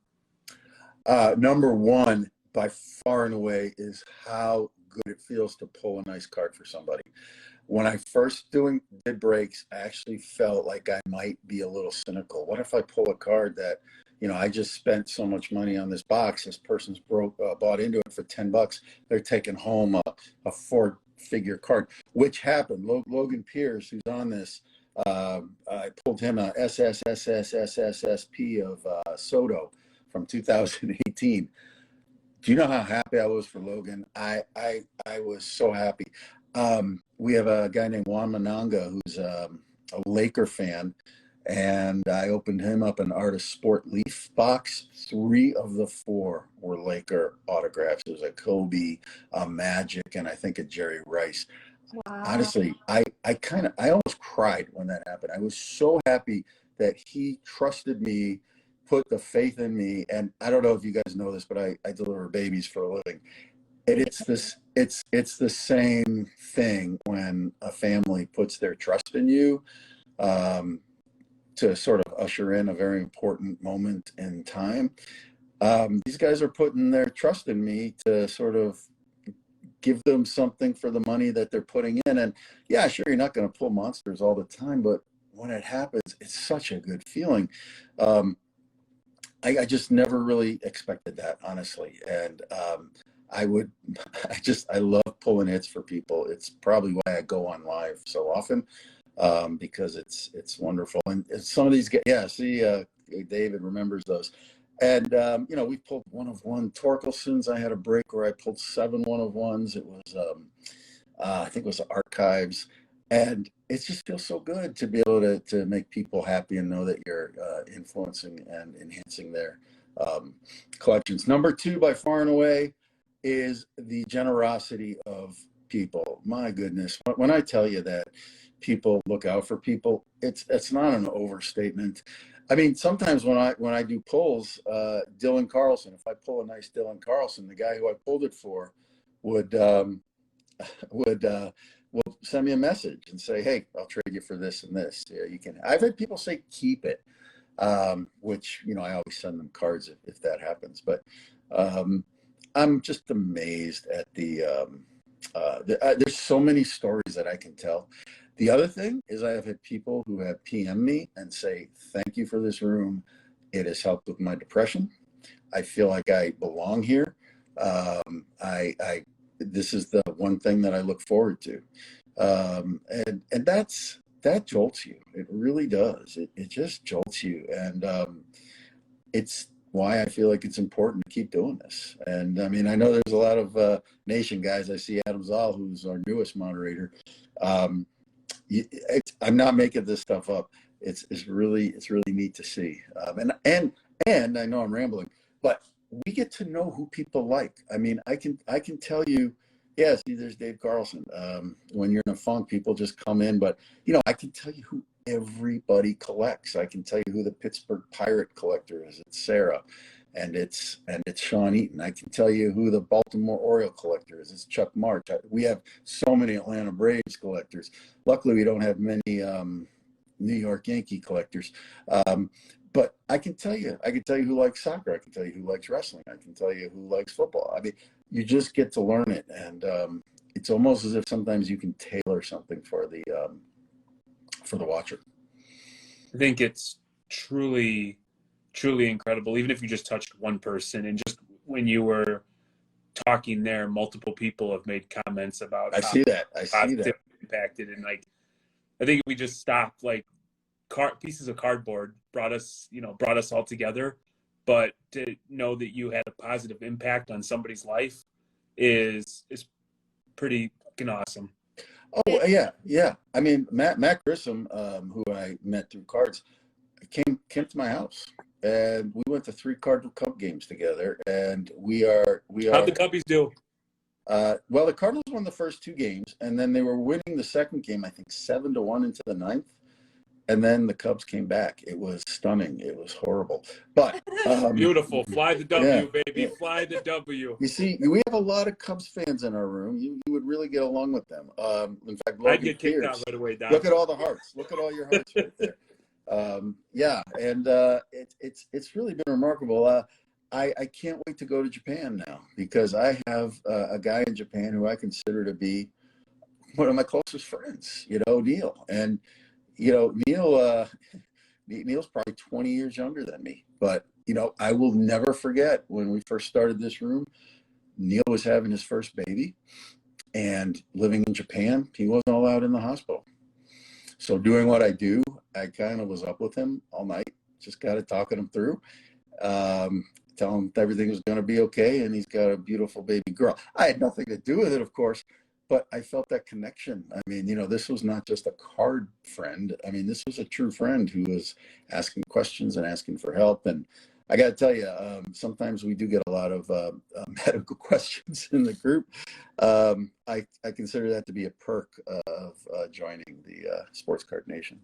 Number one, by far and away, is how good it feels to pull a nice card for somebody. When I first did breaks, I actually felt like I might be a little cynical. What if I pull a card that, I just spent so much money on this box. This person's bought into it for $10. They're taking home a 4-figure card, which happened. Logan Pierce, who's on this, I pulled him a SSSSSSSP of Soto from 2018. Do you know how happy I was for Logan? I was so happy. We have a guy named Juan Mananga who's a Laker fan, and I opened him up an Artist Sport Leaf box. 3 of the 4 were Laker autographs. It was a Kobe, a Magic, and I think a Jerry Rice. Wow. Honestly, I almost cried when that happened. I was so happy that he trusted me, put the faith in me. And I don't know if you guys know this, but I deliver babies for a living. And it's the same thing when a family puts their trust in you, to sort of usher in a very important moment in time. These guys are putting their trust in me to sort of give them something for the money that they're putting in. And yeah, sure, you're not going to pull monsters all the time, but when it happens, it's such a good feeling. I just never really expected that, honestly. And I would, I love pulling hits for people. It's probably why I go on live so often, because it's wonderful. And some of these guys, yeah, see, David remembers those. And, we pulled 1-of-1 Torkelson's. I had a break where I pulled 7 1-of-1s. It was, I think it was Archives. And it just feels so good to be able to make people happy and know that you're influencing and enhancing their collections. Number 2, by far and away, is the generosity of people. My goodness. When I tell you that people look out for people, it's not an overstatement. I mean, sometimes when I do pulls, Dylan Carlson, if I pull a nice Dylan Carlson, the guy who I pulled it for would will send me a message and say, "Hey, I'll trade you for this and this. Yeah, you can." I've had people say, "Keep it," which I always send them cards if that happens. But I'm just amazed at there's so many stories that I can tell. The other thing is I have had people who have PM me and say, "Thank you for this room. It has helped with my depression. I feel like I belong here. This is the one thing that I look forward to." And that jolts you. It really does. It just jolts you. And it's why I feel like it's important to keep doing this. And I mean, I know there's a lot of Nation guys. I see Adam Zoll, who's our newest moderator. I'm not making this stuff up. It's really neat to see. And I know I'm rambling, but we get to know who people like. I mean, I can tell you, yeah, see, there's Dave Carlson. When you're in a funk, people just come in, but I can tell you who everybody collects. I can tell you who the Pittsburgh Pirate collector is. It's Sarah, and it's Sean Eaton. I can tell you who the Baltimore Oriole collector is. It's Chuck March. We have so many Atlanta Braves collectors. Luckily, we don't have many New York Yankee collectors. But I can tell you who likes soccer. I can tell you who likes wrestling. I can tell you who likes football. I mean, you just get to learn it, and it's almost as if sometimes you can tailor something for the watcher. I think it's truly incredible. Even if you just touched one person, and just when you were talking there, multiple people have made comments about I see that impacted, and like I think if we just stopped, like pieces of cardboard brought us all together, but to know that you had a positive impact on somebody's life is pretty fucking awesome. Oh yeah. I mean, Matt Grissom, who I met through cards, came to my house, and we went to 3 Cardinal Cup games together. And we are. How'd the Cubbies do? Well, the Cardinals won the first 2 games, and then they were winning the second game, I think 7-1 into the 9th. And then the Cubs came back. It was stunning. It was horrible. But beautiful. Fly the W, yeah, baby. Yeah. Fly the W. You see, we have a lot of Cubs fans in our room. You would really get along with them. In fact, Logan I'd get kicked Pierce, out right away, Doc. Look at all the hearts. Look at all your hearts right there. Yeah, and it's really been remarkable. I can't wait to go to Japan now, because I have a guy in Japan who I consider to be one of my closest friends, Neil. And Neil's probably 20 years younger than me, but I will never forget when we first started this room. Neil was having his first baby and living in Japan. He wasn't allowed in the hospital. So doing what I do, I kind of was up with him all night, just kind of talking him through, telling him everything was going to be okay. And he's got a beautiful baby girl. I had nothing to do with it, of course, but I felt that connection. I mean, this was not just a card friend. I mean, this was a true friend who was asking questions and asking for help. And I got to tell you, sometimes we do get a lot of medical questions in the group. I consider that to be a perk of joining the Sports Card Nation.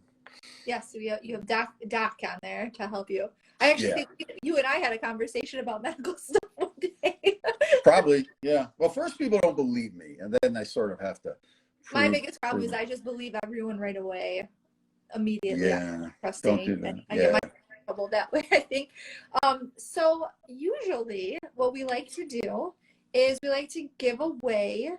Yes, yeah, so you have Doc on there to help you. I actually think you and I had a conversation about medical stuff one day. Probably, yeah. Well, first people don't believe me, and then I sort of have to. My biggest problem is I just believe everyone right away, immediately. Yeah, trusting, don't do that. and I get my trouble that way, I think. So usually what we like to do is we like to give away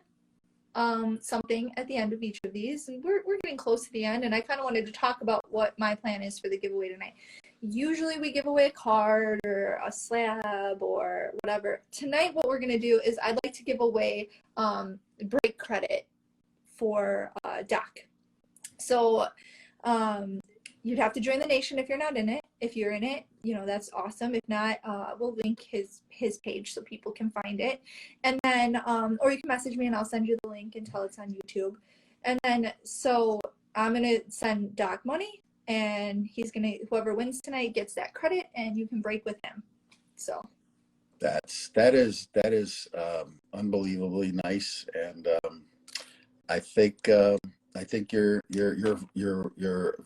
something at the end of each of these, and we're getting close to the end, and I kind of wanted to talk about what my plan is for the giveaway tonight. Usually we give away a card or a slab or whatever. Tonight what we're going to do is I'd like to give away break credit for Doc. So you'd have to join the nation if you're not in it. If you're in it, you know, that's awesome. If not, we'll link his page so people can find it. And then, or you can message me and I'll send you the link until it's on YouTube. And then, so I'm going to send Doc money, and he's going to, whoever wins tonight gets that credit, and you can break with him. So that is unbelievably nice. And I think your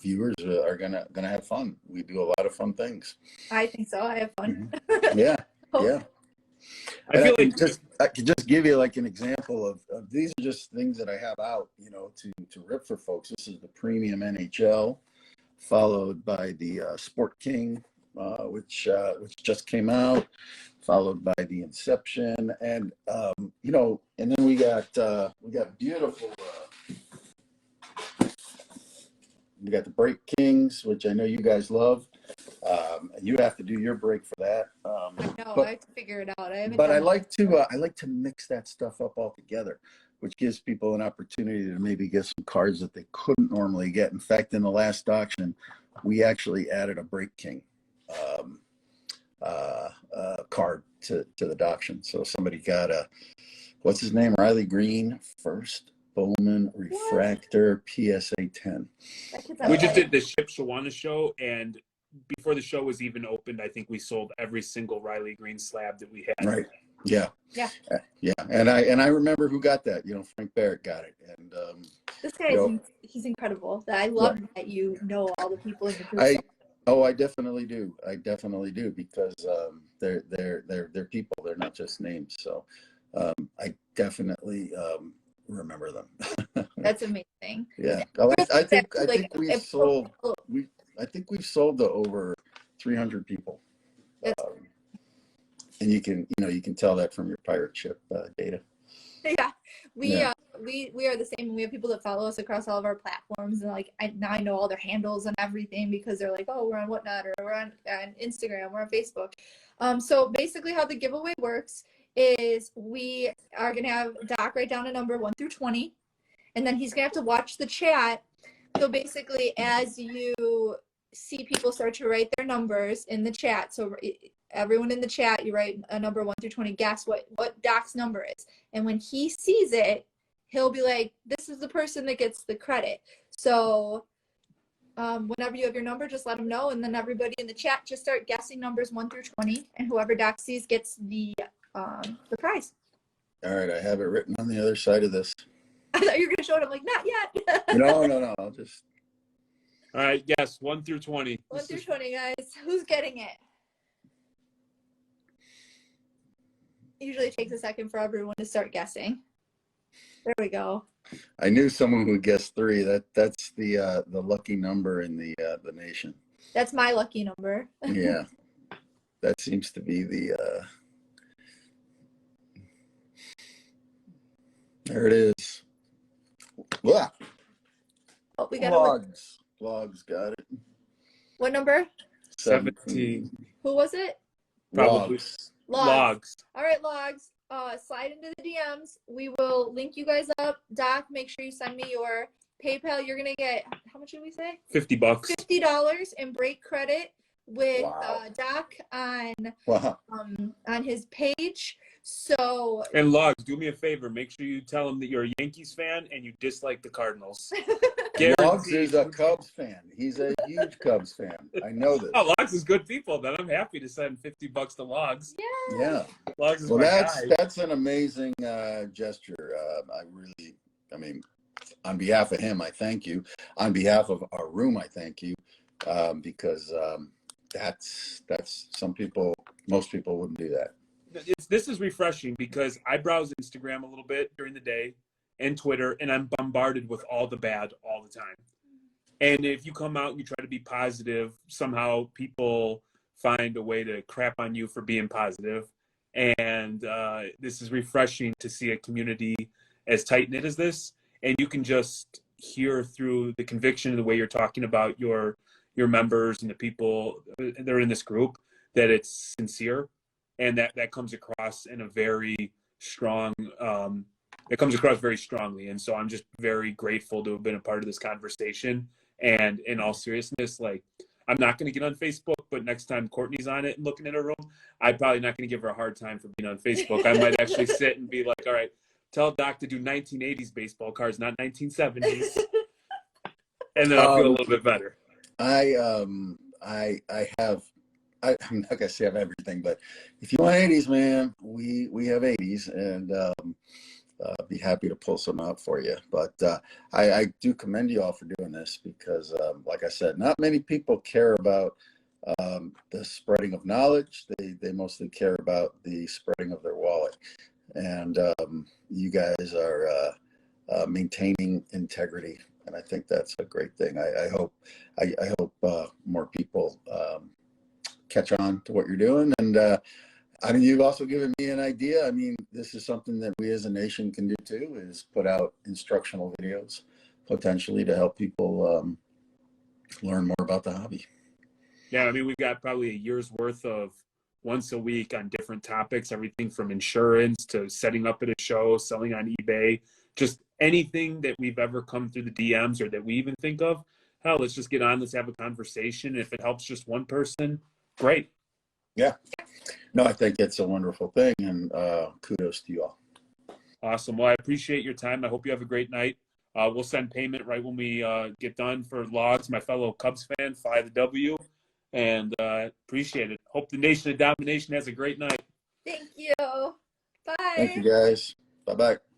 viewers are gonna have fun. We do a lot of fun things. I think so. I have fun. Mm-hmm. Yeah, yeah. I can just give you like an example of these are just things that I have out, you know, to rip for folks. This is the Premium NHL, followed by the Sport King, which just came out, followed by the Inception, and you know, and then we got beautiful. We got the Break Kings, which I know you guys love. And you have to do your break for that. I know. I have to figure it out. I like to mix that stuff up all together, which gives people an opportunity to maybe get some cards that they couldn't normally get. In fact, in the last auction, we actually added a Break King card to the auction. So somebody got what's his name? Riley Green, first Bowman Refractor PSA 10. We just did the Ship Shawana show, and before the show was even opened, I think we sold every single Riley Green slab that we had. Right. Yeah. Yeah. Yeah. And I remember who got that. You know, Frank Barrett got it. And this guy he's incredible. I love that you know all the people in the group. I definitely do. Because they're people. They're not just names. So I definitely remember them. That's amazing. Yeah. Oh, I think we've sold to over 300 people. And you can tell that from your pirate ship data. Yeah. We are the same. We have people that follow us across all of our platforms, and like now I know all their handles and everything because they're like, oh, we're on Whatnot, or we're on Instagram, we're on Facebook. So basically how the giveaway works is we are going to have Doc write down a number 1 through 20, and then he's going to have to watch the chat. So basically, as you see people start to write their numbers in the chat, so everyone in the chat, you write a number 1 through 20, guess what Doc's number is. And when he sees it, he'll be like, this is the person that gets the credit. So whenever you have your number, just let him know, and then everybody in the chat just start guessing numbers 1 through 20, and whoever Doc sees gets the prize. All right, I have it written on the other side of this. I thought you were gonna show it. I'm like, not yet. No. I'll just. All right, yes, 1 through 20. 1 through 20, guys. Who's getting it? Usually it takes a second for everyone to start guessing. There we go. I knew someone who guessed 3. That's the lucky number in the nation. That's my lucky number. Yeah, that seems to be the. There it is. Blah. Oh, we got Logs got it. What number? 17. Who was it? Probably. Logs. All right, Logs. Slide into the DMs. We will link you guys up. Doc, make sure you send me your PayPal. You're gonna get, how much did we say? $50. $50 in break credit with Doc on his page. So, and Logs, do me a favor. Make sure you tell him that you're a Yankees fan and you dislike the Cardinals. Logs guaranteed. is a Cubs fan. He's a huge Cubs fan. I know this. Oh, Logs is good people. Then I'm happy to send $50 to Logs. Yeah. Logs is Well, my guy. that's an amazing gesture. I mean, on behalf of him, I thank you. On behalf of our room, I thank you, because that's most people wouldn't do that. This is refreshing because I browse Instagram a little bit during the day and Twitter, and I'm bombarded with all the bad all the time. And if you come out and you try to be positive, somehow people find a way to crap on you for being positive. And this is refreshing to see a community as tight-knit as this. And you can just hear through the conviction and the way you're talking about your members and the people that are in this group that it's sincere. And that comes across in a very strong, it comes across very strongly. And so I'm just very grateful to have been a part of this conversation. And in all seriousness, like, I'm not going to get on Facebook, but next time Courtney's on it and looking at her room, I'm probably not going to give her a hard time for being on Facebook. I might actually sit and be like, all right, tell Doc to do 1980s baseball cards, not 1970s. And then I'll feel a little bit better. I'm not gonna say I have everything, but if you want 80s, man, we have 80s, and be happy to pull some out for you. But I do commend you all for doing this because, like I said, not many people care about the spreading of knowledge. They mostly care about the spreading of their wallet, and you guys are maintaining integrity, and I think that's a great thing. I hope more people catch on to what you're doing. And I mean, you've also given me an idea. I mean, this is something that we as a nation can do too, is put out instructional videos potentially to help people learn more about the hobby. Yeah, I mean, we've got probably a year's worth of once a week on different topics, everything from insurance to setting up at a show, selling on eBay, just anything that we've ever come through the DMs or that we even think of. Hell, let's just get on, let's have a conversation. If it helps just one person, great. Yeah. No, I think it's a wonderful thing, and kudos to you all. Awesome. Well, I appreciate your time. I hope you have a great night. We'll send payment right when we get done for Logs, my fellow Cubs fan, fly the W, and appreciate it. Hope the Nation of Domination has a great night. Thank you. Bye. Thank you, guys. Bye-bye.